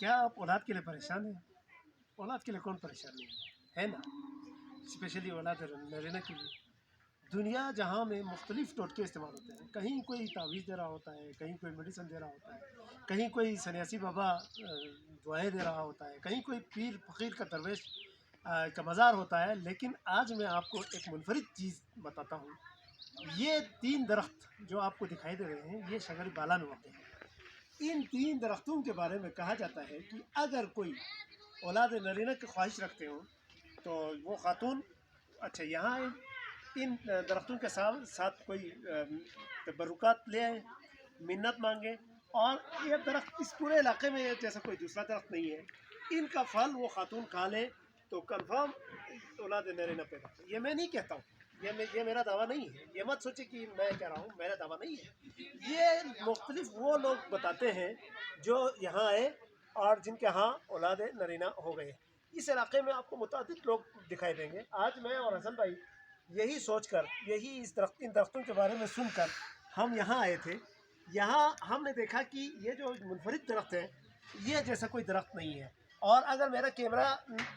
क्या आप औलाद के लिए परेशान हैं? औलाद के लिए कौन परेशान नहीं है ना? स्पेशली औलाद नरीना के लिए। दुनिया जहाँ में मुख्तलिफ़ टोटके इस्तेमाल होते हैं, कहीं कोई तावीज़ दे रहा होता है, कहीं कोई मेडिसिन दे रहा होता है, कहीं कोई सन्यासी बाबा दुआएं दे रहा होता है, कहीं कोई पीर फ़कीर का दरवेश का मज़ार होता है। लेकिन आज मैं आपको एक मुनफरिद चीज़ बताता हूँ। ये 3 दरख्त जो आपको दिखाई दे रहे हैं, ये शगर बाला में होते हैं। इन 3 दरख्तों के बारे में कहा जाता है कि अगर कोई औलाद नरीना की ख्वाहिश रखते हो तो वो खातून अच्छा यहाँ इन दरख्तों के साथ कोई तबरुकात ले आए, मिन्नत मांगे। और ये दरख्त इस पूरे इलाके में जैसा कोई दूसरा दरख्त नहीं है। इनका फल वो खातून खा ले तो कंफर्म औलाद नरीना पैदा। ये मैं नहीं कहता हूँ, ये मेरा दावा नहीं है। ये मत सोचे कि मैं कह रहा हूँ, मेरा दावा नहीं है। ये मुख्तलिफ वो लोग बताते हैं जो यहाँ आए और जिनके यहाँ औलाद नरीना हो गए। इस इलाके में आपको मुतादिद लोग दिखाई देंगे। आज मैं और हसन भाई यही सोचकर, यही इन दरख्तों के बारे में सुनकर हम यहाँ आए थे। यहाँ हमने देखा कि ये जो मुनफरिद दरख्त है, ये जैसा कोई दरख्त नहीं है। और अगर मेरा कैमरा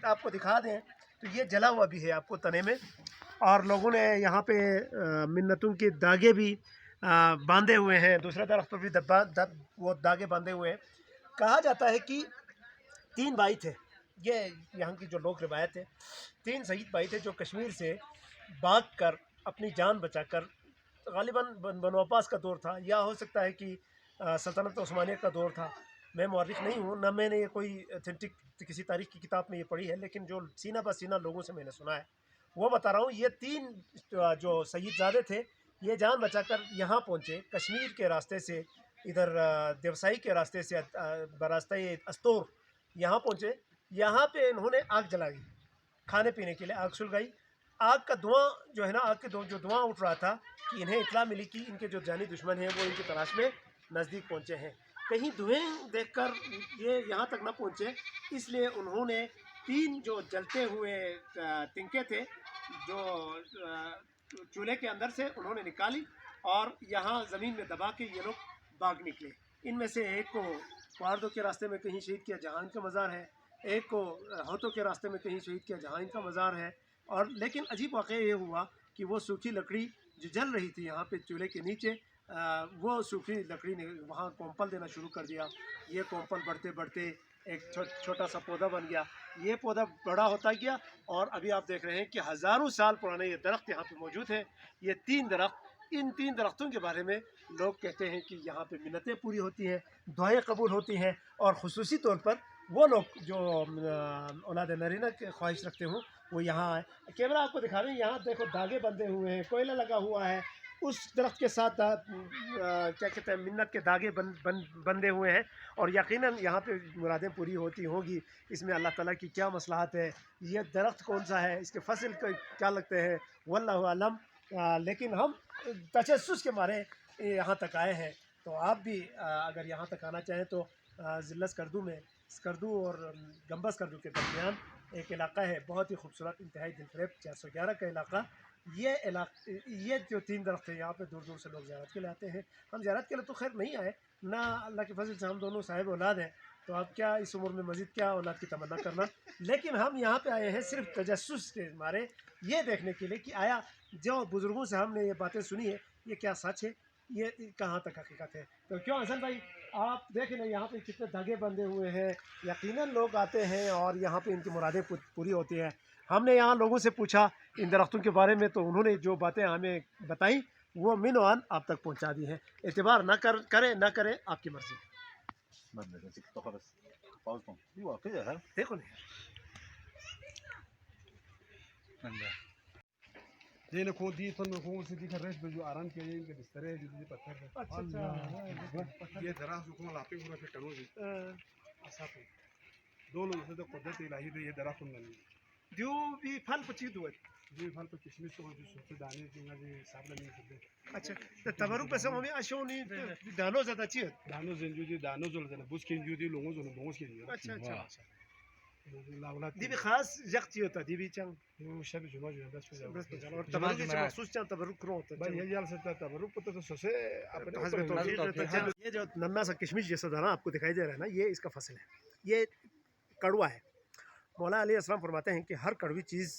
आपको दिखा दें तो ये जला हुआ भी है आपको तने में, और लोगों ने यहाँ पे मिन्नतों के दागे भी बांधे हुए हैं। दूसरा दरख्त पर भी वो दागे बांधे हुए हैं। कहा जाता है कि 3 भाई थे, ये यहाँ की जो लोग रिवायत है, 3 शहीद भाई थे जो कश्मीर से भाग कर अपनी जान बचाकर, गालिबन बनो अब्बास का दौर था या हो सकता है कि सल्तनत उस्मानिया का दौर था। मैं मौरिख नहीं हूँ, न मैंने ये कोई ऑथेंटिक किसी तारीख की किताब में ये पढ़ी है, लेकिन जो सीना ब सीना लोगों से मैंने सुना है वो बता रहा हूँ। ये 3 जो शहीदजादे थे, ये जान बचाकर यहाँ पहुँचे कश्मीर के रास्ते से, इधर देवसाई के रास्ते से बरास्ता अस्तोर यहाँ पहुँचे। यहाँ पे इन्होंने आग जलाई, खाने पीने के लिए आग सुलगाई। आग का धुआं जो है ना, आग के जो धुआं उठ रहा था कि इन्हें इत्तला मिली कि इनके जो जानी दुश्मन हैं वो इनकी तलाश में नज़दीक पहुँचे हैं। कहीं धुएं देखकर ये यहाँ तक न पहुँचे, इसलिए उन्होंने 3 जो जलते हुए तिनके थे जो चूल्हे के अंदर से उन्होंने निकाली और यहाँ ज़मीन में दबा के ये लोग भाग निकले। इनमें से एक को पहाड़ों के रास्ते में कहीं शहीद किया जहाँ इनका मज़ार है, एक को हाथों के रास्ते में कहीं शहीद किया जहाँ इनका मज़ार है। और लेकिन अजीब वाक़या ये हुआ कि वो सूखी लकड़ी जो जल रही थी यहाँ पे चूल्हे के नीचे, वो सूखी लकड़ी ने वहाँ कोंपल देना शुरू कर दिया। ये कोंपल बढ़ते बढ़ते एक छोटा सा पौधा बन गया। ये पौधा बड़ा होता गया और अभी आप देख रहे हैं कि हज़ारों साल पुराने ये दरख्त यहाँ पे मौजूद हैं। ये 3 दरख्त, इन 3 दरख्तों के बारे में लोग कहते हैं कि यहाँ पे मिन्नतें पूरी होती हैं, दुआएं कबूल होती हैं। और ख़ुसूसी तौर पर वो लोग जो औलाद नरीना की ख्वाहिश रखते हों वो यहाँ आए। कैमरा आपको दिखा रहे हैं, यहाँ देखो धागे बंधे हुए हैं, कोयला लगा हुआ है। उस दरख्त के साथ क्या कहते हैं, मिन्नत के धागे बंधे हुए हैं। और यकीनन यहाँ पे मुरादें पूरी होती होंगी। इसमें अल्लाह ताला की क्या मसलहत है, ये दरख्त कौन सा है, इसके फसल क्या लगते हैं, वल्लाहु आलम। लेकिन हम तजस्सुस के मारे यहाँ तक आए हैं। तो आप भी अगर यहाँ तक आना चाहें तो ज़िला स्कर्दू में, स्कर्दू और गंबा स्कर्दू के दरमियान एक इलाका है, बहुत ही खूबसूरत, इंतहाई दिलफरेब 411 का इलाका। ये जो 3 दरख्त है, यहाँ पे दूर दूर से लोग ज़ियारत के लिए आते हैं। हम ज़ियारत के लिए तो खैर नहीं आए ना, अल्लाह के फजल से हम दोनों साहिब औलाद हैं, तो आप क्या इस उम्र में मज़ीद क्या औलाद की तमन्ना करना। लेकिन हम यहाँ पे आए हैं सिर्फ तजस्सुस के मारे, ये देखने के लिए कि आया जो बुज़ुर्गों से हमने ये बातें सुनी है ये क्या सच है, ये कहाँ तक हकीकत है। तो क्यों हसन भाई, आप देख लें यहाँ पे कितने धागे बंधे हुए हैं। यकीनन लोग आते हैं और यहाँ पे इनकी मुरादें पूरी होती हैं। हमने यहाँ लोगों से पूछा इन दरख्तों के बारे में, तो उन्होंने जो बातें हमें बताई वो मिनवान आप तक पहुँचा दी हैं। एतबार करें ना करें आपकी मर्ज़ी। देखो नहीं देने को दी तो मैं को से दिखा रेस में जो आराम के लिए बिस्तर है जो पत्थर है। अच्छा ये दराज को लापे पूरा फिट करो जी ऐसा पे दोनों से तो कुदरत इलाही तो ये दरा सुन नहीं जो भी फल पची दुआ। जी फल तो किशमिश तो जो सुते दाने जिंगा जी साब नहीं सकते। अच्छा तो तबरुक पे हमें अशोनी दानो ज़्यादा चाहिए, दानो जिंजू जी दानो जो लेते बुश के जो दी लोगों जो लोगों के लिए। अच्छा अच्छा लावला दी भी खास जगती होता दी भी चंग वो शब जुमा जो बस पे और तबरुक के मखसूस चंग तबरुक करो होता भाई ये यार से तबरुक तो सोसे अपने हस्ब तौफीक। ये जो नन्ना सा किशमिश जैसा दाना आपको दिखाई दे रहा है ना, ये इसका फसल है। یہ کڑوا ہے۔ مولا علیہ السلام فرماتے ہیں کہ ہر کڑوی چیز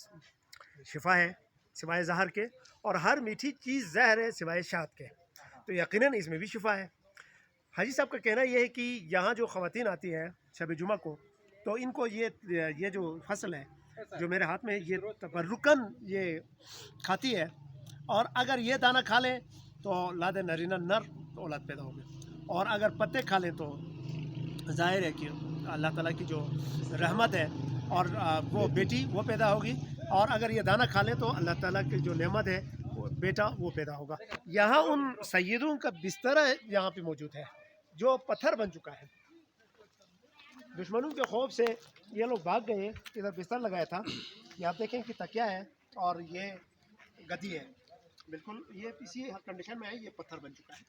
شفا ہے سوائے زہر کے، اور ہر میٹھی چیز زہر ہے سوائے شہد کے، تو یقیناً اس میں بھی شفا ہے۔ حاجی صاحب کا کہنا یہ ہے کہ یہاں جو خواتین آتی ہیں شب جمعہ کو، تو ان کو یہ جو فصل ہے جو میرے ہاتھ میں ہے، یہ تبرکاً یہ کھاتی ہے، اور اگر یہ دانہ کھا لیں تو اولاد نرینہ نر اولاد پیدا ہوگی، اور اگر پتے کھا لیں تو ظاہر ہے کہ اللہ تعالیٰ کی جو رحمت ہے اور وہ بیٹی وہ پیدا ہوگی، اور اگر یہ دانہ کھا لیں تو اللہ تعالیٰ کی جو نعمت ہے بیٹا وہ پیدا ہوگا۔ یہاں ان سیدوں کا بستر یہاں پہ موجود ہے جو پتھر بن چکا ہے۔ دشمنوں کے خوف سے یہ لوگ بھاگ گئے، ادھر بستر لگایا تھا، یہ آپ دیکھیں کہ تکیہ ہے اور یہ گدی ہے، بالکل یہ اسی کنڈیشن میں ہے، یہ پتھر بن چکا ہے۔